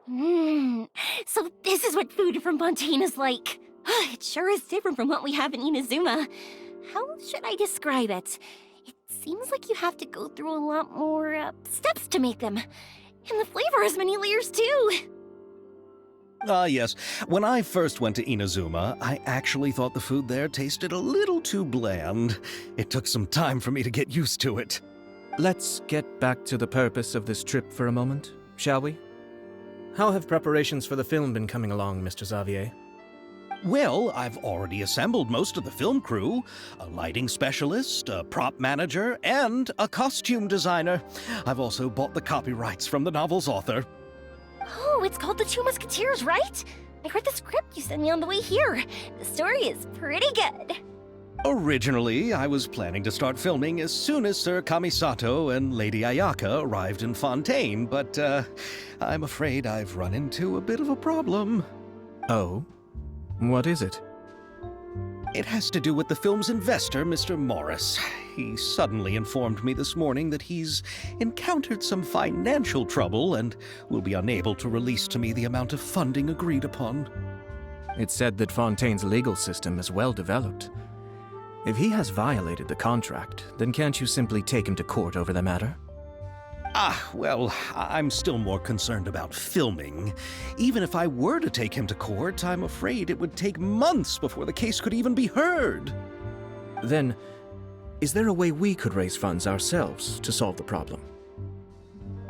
So this is what food from Fontaine is like. It sure is different from what we have in Inazuma. How should I describe it? It seems like you have to go through a lot more steps to make them. And the flavor has many layers too. Yes. When I first went to Inazuma, I actually thought the food there tasted a little too bland. It took some time for me to get used to it. Let's get back to the purpose of this trip for a moment, shall we? How have preparations for the film been coming along, Mr. Xavier? Well, I've already assembled most of the film crew, a lighting specialist, a prop manager, and a costume designer. I've also bought the copyrights from the novel's author. Oh, it's called The Two Musketeers, right? I read the script you sent me on the way here. The story is pretty good. Originally, I was planning to start filming as soon as Sir Kamisato and Lady Ayaka arrived in Fontaine, but I'm afraid I've run into a bit of a problem. Oh? What is it? It has to do with the film's investor, Mr. Morris. He suddenly informed me this morning that he's encountered some financial trouble and will be unable to release to me the amount of funding agreed upon. It's said that Fontaine's legal system is well developed. If he has violated the contract, then can't you simply take him to court over the matter? Well, I'm still more concerned about filming. Even if I were to take him to court, I'm afraid it would take months before the case could even be heard. Then, is there a way we could raise funds ourselves to solve the problem?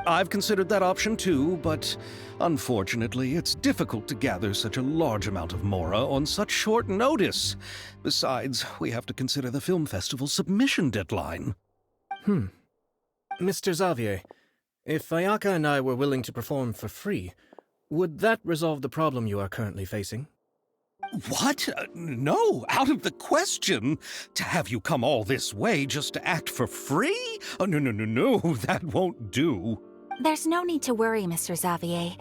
I've considered that option too, but unfortunately, it's difficult to gather such a large amount of mora on such short notice. Besides, we have to consider the film festival's submission deadline. Mr. Xavier, if Ayaka and I were willing to perform for free, would that resolve the problem you are currently facing? What? No, out of the question. To have you come all this way just to act for free? Oh, no, that won't do. There's no need to worry, Mr. Xavier.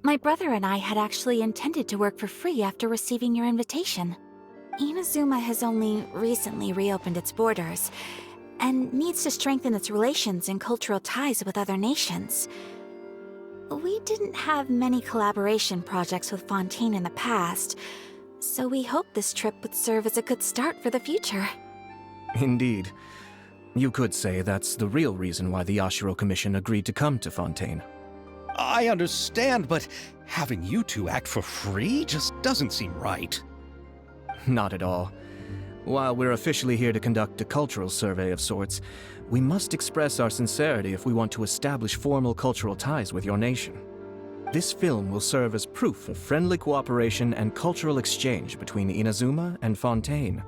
My brother and I had actually intended to work for free after receiving your invitation. Inazuma has only recently reopened its borders, and needs to strengthen its relations and cultural ties with other nations. We didn't have many collaboration projects with Fontaine in the past, so we hoped this trip would serve as a good start for the future. Indeed. You could say that's the real reason why the Yashiro Commission agreed to come to Fontaine. I understand, but having you two act for free just doesn't seem right. Not at all. While we're officially here to conduct a cultural survey of sorts, we must express our sincerity if we want to establish formal cultural ties with your nation. This film will serve as proof of friendly cooperation and cultural exchange between Inazuma and Fontaine.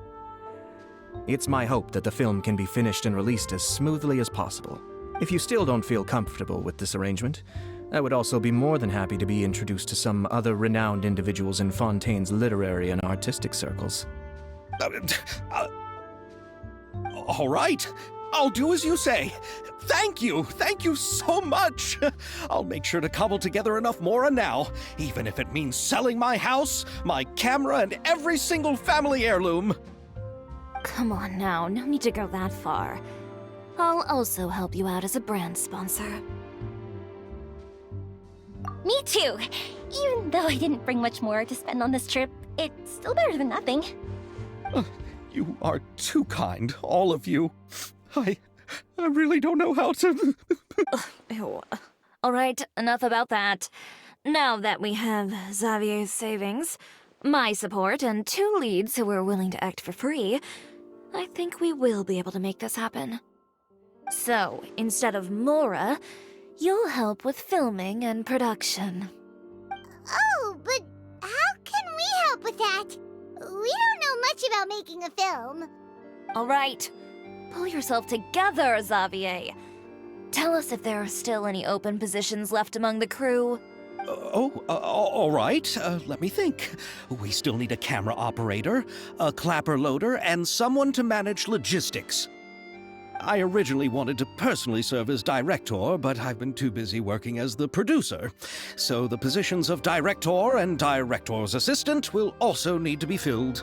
It's my hope that the film can be finished and released as smoothly as possible. If you still don't feel comfortable with this arrangement, I would also be more than happy to be introduced to some other renowned individuals in Fontaine's literary and artistic circles. All right, I'll do as you say. Thank you so much. I'll make sure to cobble together enough mora now, even if it means selling my house, my camera, and every single family heirloom. Come on now, no need to go that far. I'll also help you out as a brand sponsor. Me too! Even though I didn't bring much more to spend on this trip, it's still better than nothing. You are too kind, all of you. I really don't know how to... Ew. Alright, enough about that. Now that we have Xavier's savings, my support, and 2 leads who are willing to act for free, I think we will be able to make this happen. So, instead of Mora, you'll help with filming and production. Oh, but how can we help with that? We don't know much about making a film. Alright, pull yourself together, Xavier. Tell us if there are still any open positions left among the crew. All right. Let me think. We still need a camera operator, a clapper loader, and someone to manage logistics. I originally wanted to personally serve as director, but I've been too busy working as the producer. So the positions of director and director's assistant will also need to be filled.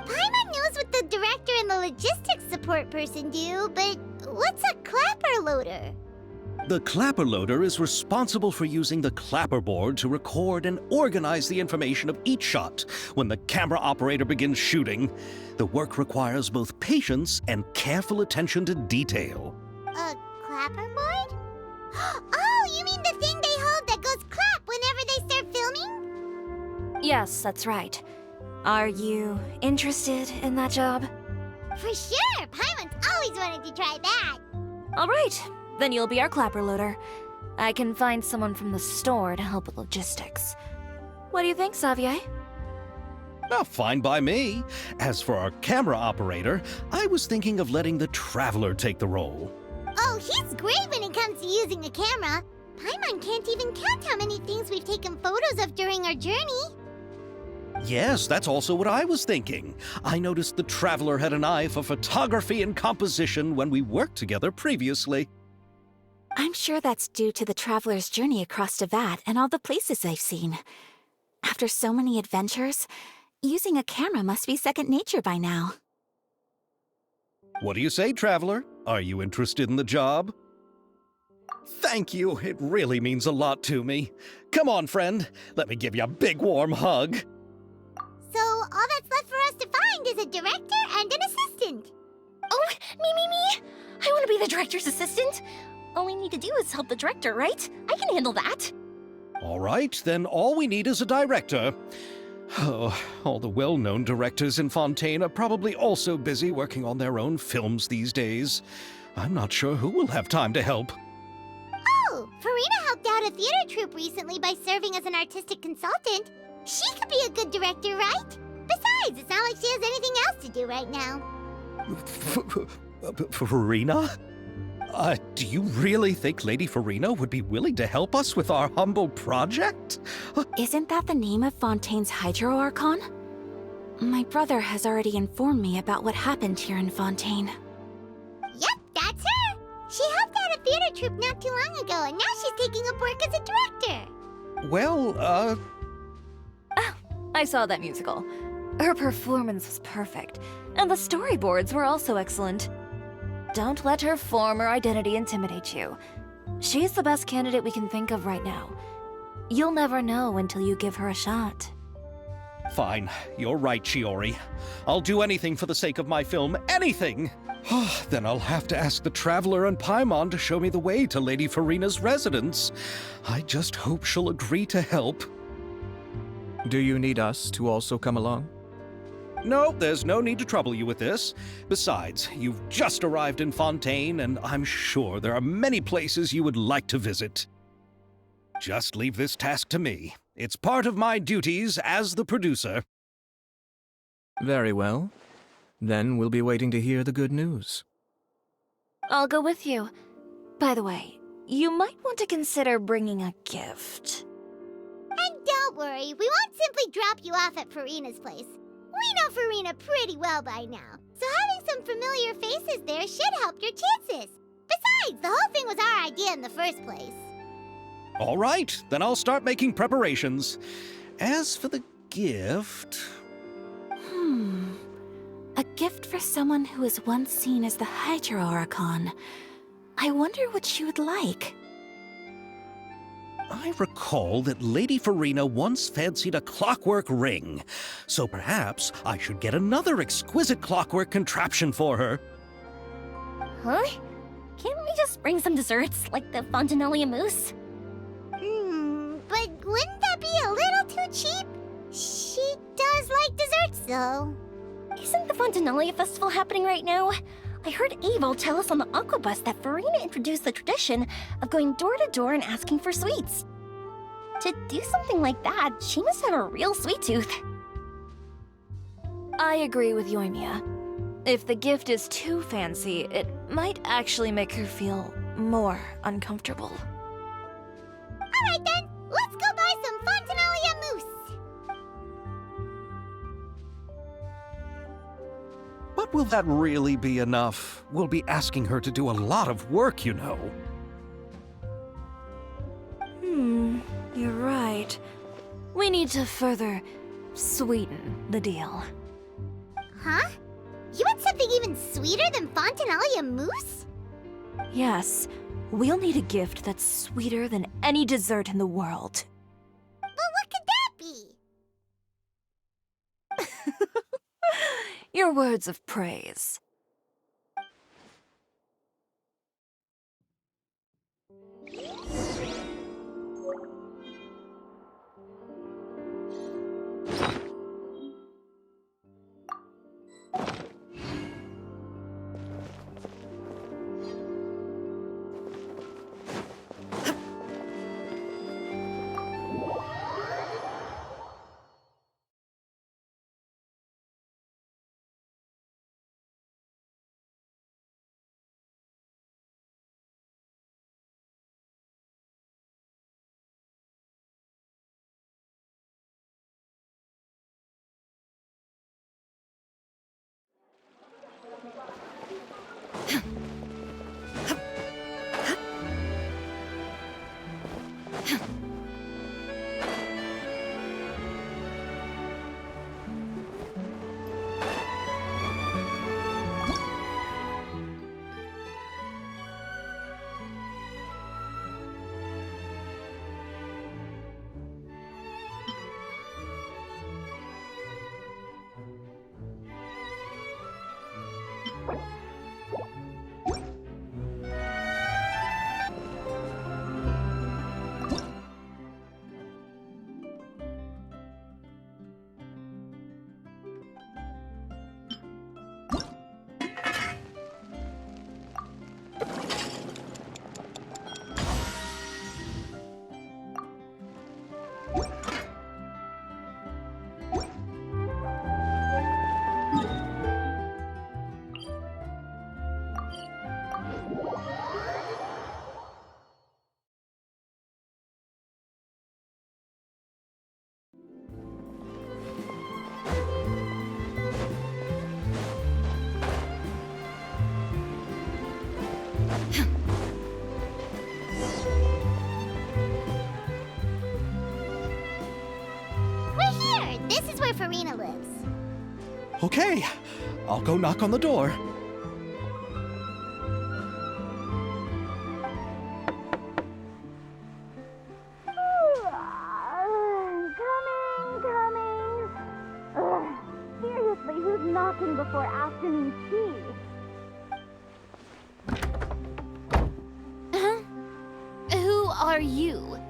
Paimon knows what the director and the logistics support person do, but what's a clapper loader? The clapper loader is responsible for using the clapper board to record and organize the information of each shot when the camera operator begins shooting. The work requires both patience and careful attention to detail. A clapperboard? Oh, you mean the thing they hold that goes clap whenever they start filming? Yes, that's right. Are you interested in that job? For sure! Paimon's always wanted to try that. All right, then you'll be our clapper loader. I can find someone from the store to help with logistics. What do you think, Xavier? Oh, fine by me. As for our camera operator, I was thinking of letting the Traveler take the role. Oh, he's great when it comes to using a camera. Paimon can't even count how many things we've taken photos of during our journey. Yes, that's also what I was thinking. I noticed the Traveler had an eye for photography and composition when we worked together previously. I'm sure that's due to the traveler's journey across Teyvat and all the places they've seen. After so many adventures, using a camera must be second nature by now. What do you say, Traveler? Are you interested in the job? Thank you. It really means a lot to me. Come on, friend. Let me give you a big warm hug. So all that's left for us to find is a director and an assistant. Oh, me. I want to be the director's assistant. All we need to do is help the director, right? I can handle that. All right, then all we need is a director. Oh, all the well-known directors in Fontaine are probably also busy working on their own films these days. I'm not sure who will have time to help. Oh, Furina helped out a theater troupe recently by serving as an artistic consultant. She could be a good director, right? Besides, it's not like she has anything else to do right now. Furina? Do you really think Lady Furina would be willing to help us with our humble project? Isn't that the name of Fontaine's Hydro Archon? My brother has already informed me about what happened here in Fontaine. Yep, that's her. She helped out a theater troupe not too long ago, and now she's taking up work as a director. Well, I saw that musical. Her performance was perfect, and the storyboards were also excellent. Don't let her former identity intimidate you. She's the best candidate we can think of right now. You'll never know until you give her a shot. Fine. You're right, Shiori. I'll do anything for the sake of my film. Anything! Then I'll have to ask the Traveler and Paimon to show me the way to Lady Furina's residence. I just hope she'll agree to help. Do you need us to also come along? No, there's no need to trouble you with this. Besides, you've just arrived in Fontaine, and I'm sure there are many places you would like to visit. Just leave this task to me. It's part of my duties as the producer. Very well. Then we'll be waiting to hear the good news. I'll go with you. By the way, you might want to consider bringing a gift. And don't worry, we won't simply drop you off at Furina's place. We know Furina pretty well by now, so having some familiar faces there should help your chances. Besides, the whole thing was our idea in the first place. All right, then I'll start making preparations. As for the gift... A gift for someone who was once seen as the Hydro Archon. I wonder what she would like. I recall that Lady Furina once fancied a clockwork ring, so perhaps I should get another exquisite clockwork contraption for her. Huh? Can't we just bring some desserts, like the Fontinalia mousse? But wouldn't that be a little too cheap? She does like desserts, though. Isn't the Fontinalia festival happening right now? I heard Abel tell us on the Aquabus that Furina introduced the tradition of going door to door and asking for sweets. To do something like that, she must have a real sweet tooth. I agree with Yoimiya. If the gift is too fancy, it might actually make her feel more uncomfortable. Alright then, let's go buy some Fontinalia mousse. But will that really be enough? We'll be asking her to do a lot of work, you know. You're right. We need to further sweeten the deal. Huh? You want something even sweeter than Fontinalia mousse? Yes, we'll need a gift that's sweeter than any dessert in the world. But what could that be? Your words of praise. We're here! This is where Furina lives. Okay, I'll go knock on the door. Coming. Seriously, who's knocking before afternoon tea? Who are you?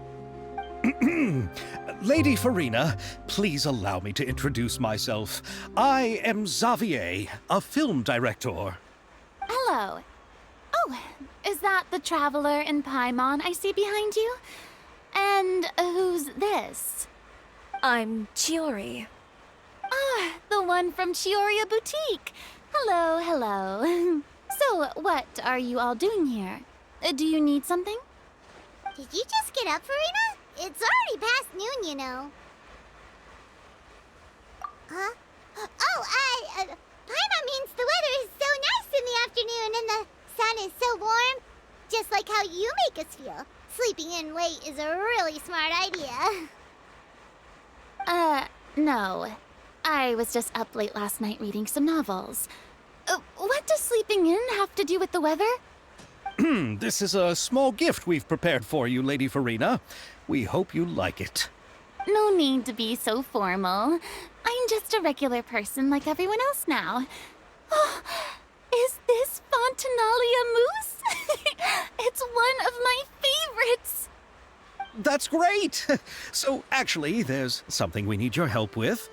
Lady Furina, please allow me to introduce myself. I am Xavier, a film director. Hello. Oh, is that the traveler in Paimon I see behind you? And who's this? I'm Chiori. Ah, the one from Chioria Boutique. Hello. So, what are you all doing here? Do you need something? Did you just get up, Furina? It's already past noon, you know. Huh? Oh, Paimon means the weather is so nice in the afternoon and the sun is so warm. Just like how you make us feel. Sleeping in late is a really smart idea. No. I was just up late last night reading some novels. What does sleeping in have to do with the weather? This is a small gift we've prepared for you, Lady Furina. We hope you like it. No need to be so formal. I'm just a regular person like everyone else now. Oh, is this Fontinalia mousse? It's one of my favorites. That's great! So, actually, there's something we need your help with.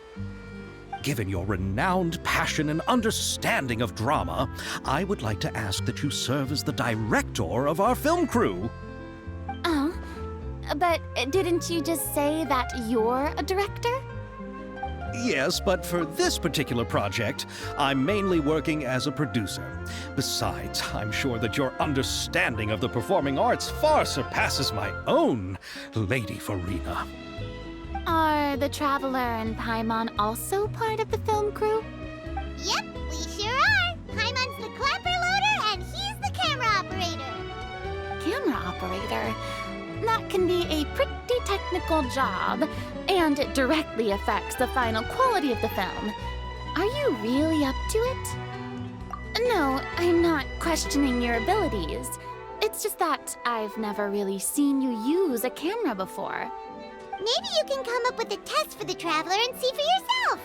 Given your renowned passion and understanding of drama, I would like to ask that you serve as the director of our film crew. Oh, but didn't you just say that you're a director? Yes, but for this particular project, I'm mainly working as a producer. Besides, I'm sure that your understanding of the performing arts far surpasses my own, Lady Furina. Are the Traveler and Paimon also part of the film crew? Yep, we sure are. Paimon's the clapper loader and he's the camera operator. Camera operator? That can be a pretty technical job, and it directly affects the final quality of the film. Are you really up to it? No, I'm not questioning your abilities. It's It's just that I've never really seen you use a camera before. Maybe you can come up with a test for the Traveler and see for yourself.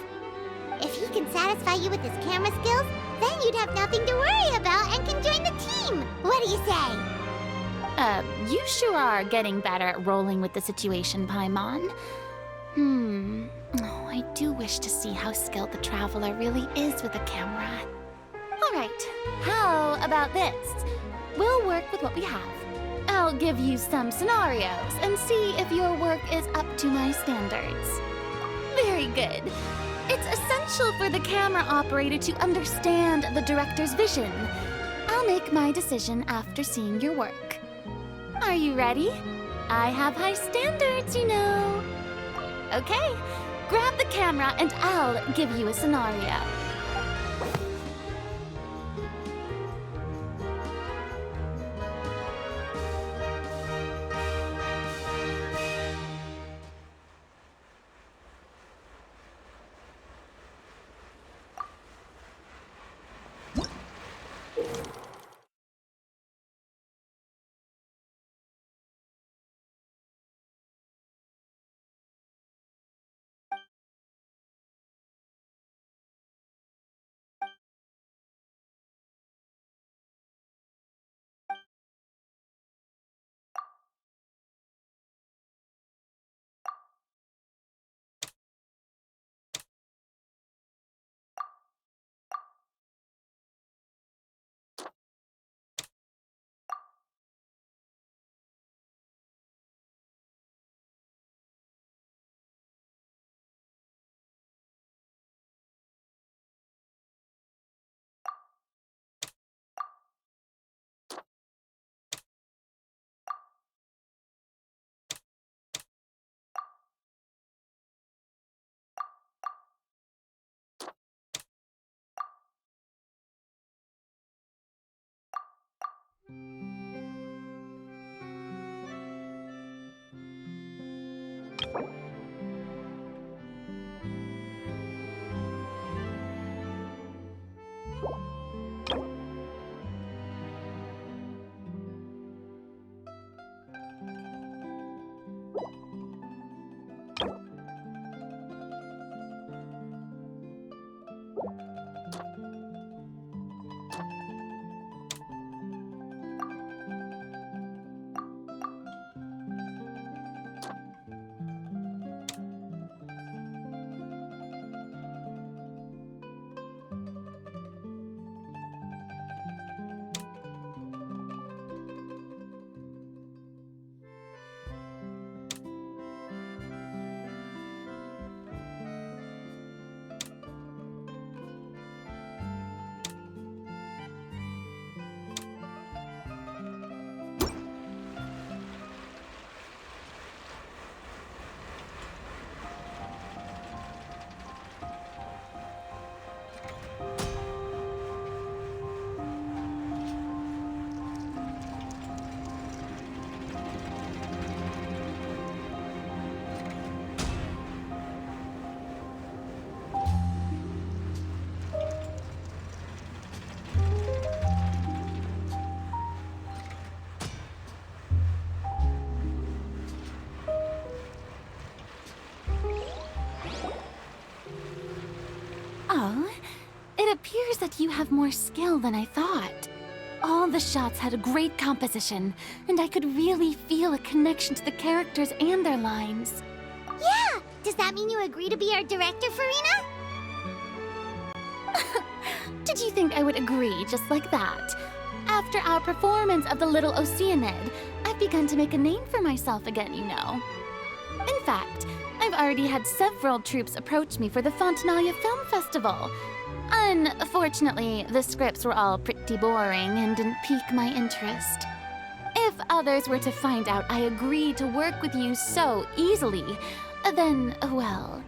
If he can satisfy you with his camera skills, then you'd have nothing to worry about and can join the team. What do you say? You sure are getting better at rolling with the situation, Paimon. Oh, I do wish to see how skilled the Traveler really is with a camera. All right, how about this? We'll work with what we have. I'll give you some scenarios and see if your work is up to my standards. Very good. It's essential for the camera operator to understand the director's vision. I'll make my decision after seeing your work. Are you ready? I have high standards, you know. Okay, grab the camera and I'll give you a scenario. Oh, it appears that you have more skill than I thought. All the shots had a great composition, and I could really feel a connection to the characters and their lines. Yeah! Does that mean you agree to be our director, Furina? Did you think I would agree just like that? After our performance of the Little Oceanid, I've begun to make a name for myself again, you know. In fact, I've already had several troops approach me for the Fontanalia Film Festival. Unfortunately, the scripts were all pretty boring and didn't pique my interest. If others were to find out I agreed to work with you so easily, then, well...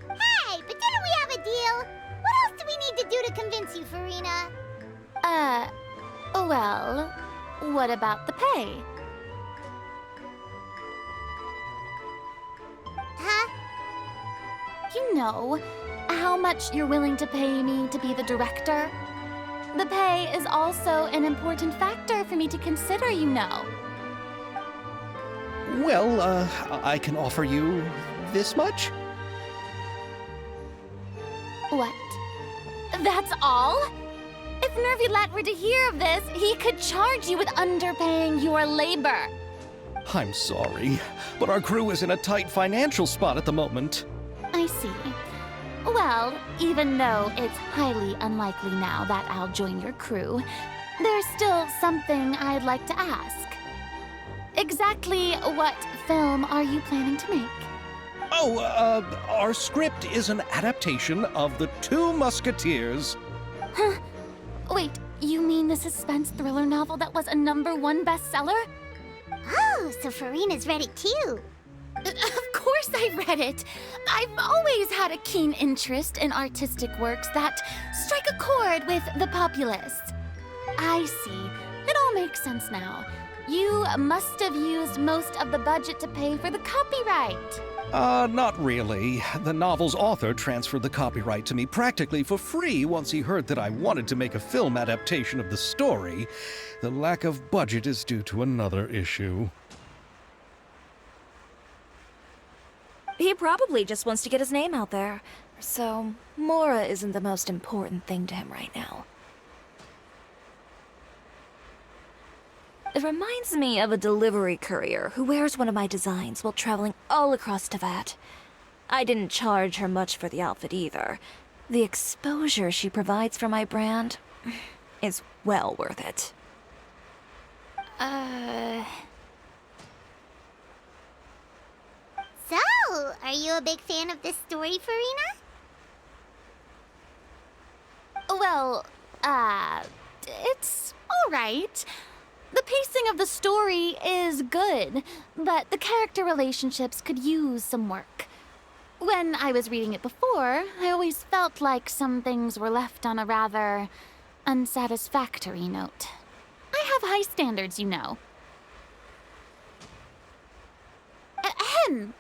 Hey, but didn't we have a deal? What else do we need to do to convince you, Furina? Well, what about the pay? Huh? You know, how much you're willing to pay me to be the director? The pay is also an important factor for me to consider, you know. Well, I can offer you this much? What? That's all? If Nervylet were to hear of this, he could charge you with underpaying your labor. I'm sorry, but our crew is in a tight financial spot at the moment. I see. Well, even though it's highly unlikely now that I'll join your crew, there's still something I'd like to ask. Exactly what film are you planning to make? Oh, our script is an adaptation of The Two Musketeers. Huh? Wait, you mean the suspense thriller novel that was a #1 bestseller? Oh, so Furina's read it too. Of course I read it. I've always had a keen interest in artistic works that strike a chord with the populace. I see. It all makes sense now. You must have used most of the budget to pay for the copyright. Not really. The novel's author transferred the copyright to me practically for free once he heard that I wanted to make a film adaptation of the story. The lack of budget is due to another issue. He probably just wants to get his name out there. So, Mora isn't the most important thing to him right now. It reminds me of a delivery courier who wears one of my designs while traveling all across Teyvat. I didn't charge her much for the outfit either. The exposure she provides for my brand is well worth it. So, are you a big fan of this story, Furina? Well, it's all right. The pacing of the story is good, but the character relationships could use some work. When I was reading it before, I always felt like some things were left on a rather unsatisfactory note. I have high standards, you know. Ahem,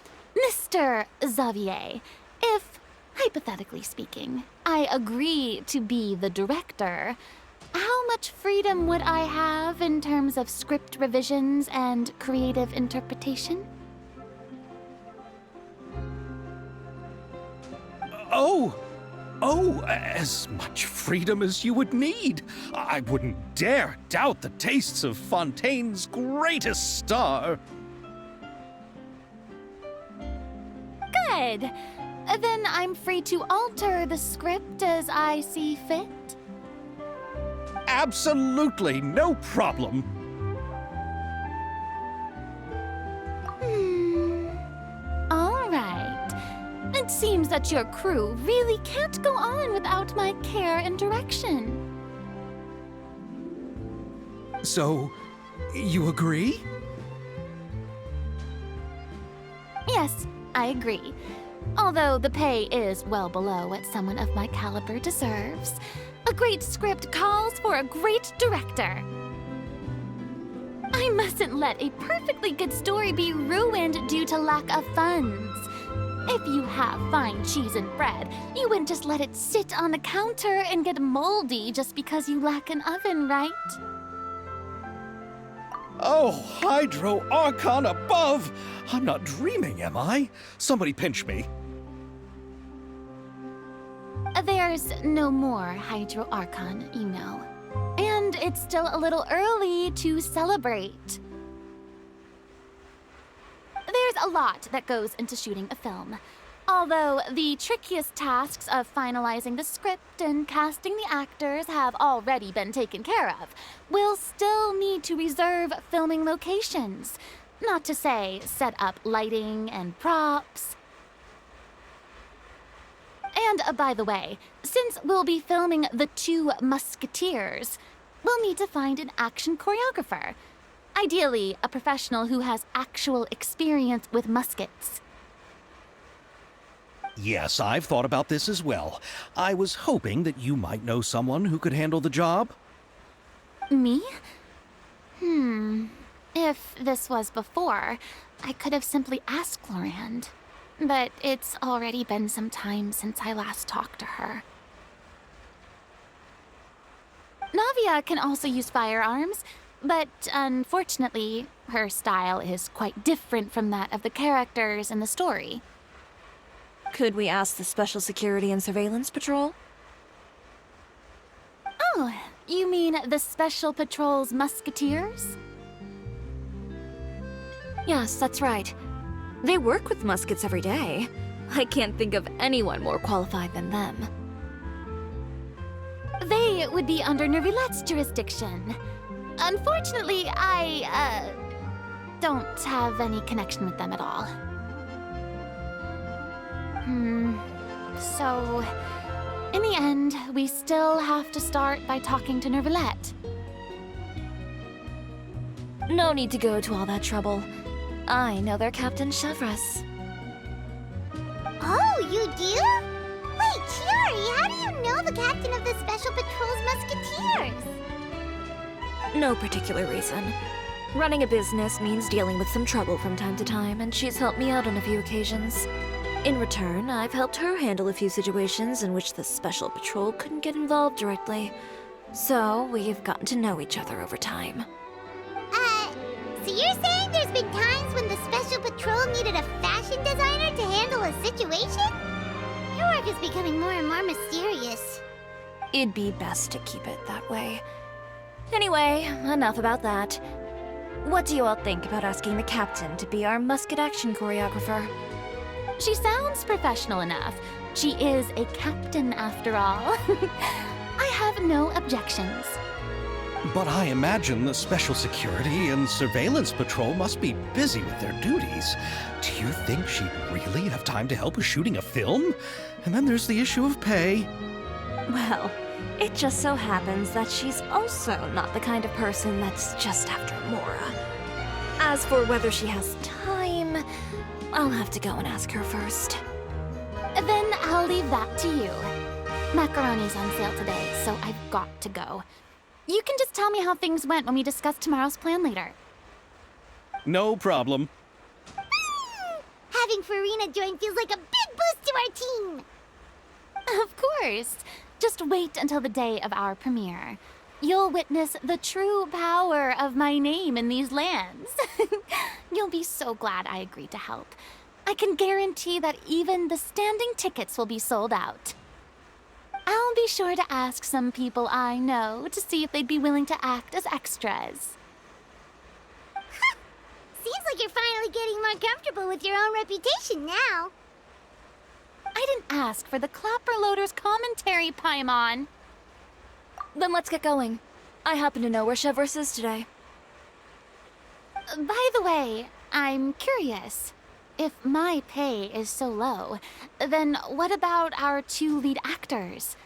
Mr. Xavier, if, hypothetically speaking, I agree to be the director, how much freedom would I have in terms of script revisions and creative interpretation? Oh, as much freedom as you would need. I wouldn't dare doubt the tastes of Fontaine's greatest star. Good. Then I'm free to alter the script as I see fit. Absolutely, no problem. All right. It seems that your crew really can't go on without my care and direction. So, you agree? Yes, I agree. Although the pay is well below what someone of my caliber deserves, a great script calls for a great director. I mustn't let a perfectly good story be ruined due to lack of funds. If you have fine cheese and bread, you wouldn't just let it sit on the counter and get moldy just because you lack an oven, right? Oh, Hydro Archon above! I'm not dreaming, am I? Somebody pinch me. There's no more Hydro Archon, you know. And it's still a little early to celebrate. There's a lot that goes into shooting a film. Although the trickiest tasks of finalizing the script and casting the actors have already been taken care of, we'll still need to reserve filming locations. Not to say set up lighting and props. And by the way, since we'll be filming The Two Musketeers, we'll need to find an action choreographer. Ideally, a professional who has actual experience with muskets. Yes, I've thought about this as well. I was hoping that you might know someone who could handle the job. Me? If this was before, I could have simply asked Glorand. But it's already been some time since I last talked to her. Navia can also use firearms, but unfortunately, her style is quite different from that of the characters in the story. Could we ask the Special Security and Surveillance Patrol? Oh, you mean the Special Patrol's Musketeers? Yes, that's right. They work with Muskets every day. I can't think of anyone more qualified than them. They would be under Nervilette's jurisdiction. Unfortunately, I, don't have any connection with them at all. So, in the end, we still have to start by talking to Nervilette. No need to go to all that trouble. I know their Captain Chevres. Oh, you do? Wait, Chiori, how do you know the captain of the Special Patrol's Musketeers? No particular reason. Running a business means dealing with some trouble from time to time, and she's helped me out on a few occasions. In return, I've helped her handle a few situations in which the Special Patrol couldn't get involved directly. So, we've gotten to know each other over time. So you're saying there's been times when the Special Patrol needed a fashion designer to handle a situation? Your work is becoming more and more mysterious. It'd be best to keep it that way. Anyway, enough about that. What do you all think about asking the captain to be our musket action choreographer? She sounds professional enough. She is a captain after all. I have no objections. But I imagine the Special Security and Surveillance Patrol must be busy with their duties. Do you think she'd really have time to help with shooting a film? And then there's the issue of pay. Well, it just so happens that she's also not the kind of person that's just after Mora. As for whether she has time, I'll have to go and ask her first. Then I'll leave that to you. Macaroni's on sale today, so I've got to go. You can just tell me how things went when we discuss tomorrow's plan later. No problem. Having Furina join feels like a big boost to our team. Of course. Just wait until the day of our premiere. You'll witness the true power of my name in these lands. You'll be so glad I agreed to help. I can guarantee that even the standing tickets will be sold out. I'll be sure to ask some people I know to see if they'd be willing to act as extras. Seems like you're finally getting more comfortable with your own reputation now. I didn't ask for the Clapper Loader's commentary, Paimon. Then let's get going. I happen to know where Chevres is today. By the way, I'm curious. If my pay is so low, then what about our two lead actors?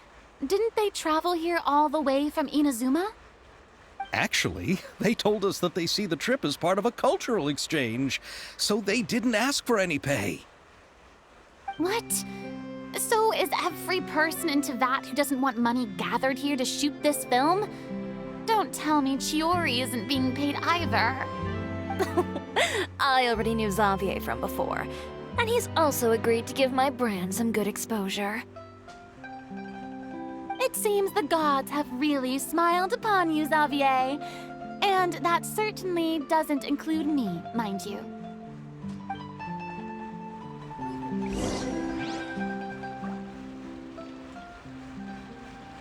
Didn't they travel here all the way from Inazuma? Actually, they told us that they see the trip as part of a cultural exchange, so they didn't ask for any pay. What? So is every person in Tevat who doesn't want money gathered here to shoot this film? Don't tell me Chiori isn't being paid either. I already knew Xavier from before, and he's also agreed to give my brand some good exposure. It seems the gods have really smiled upon you, Xavier. And that certainly doesn't include me, mind you.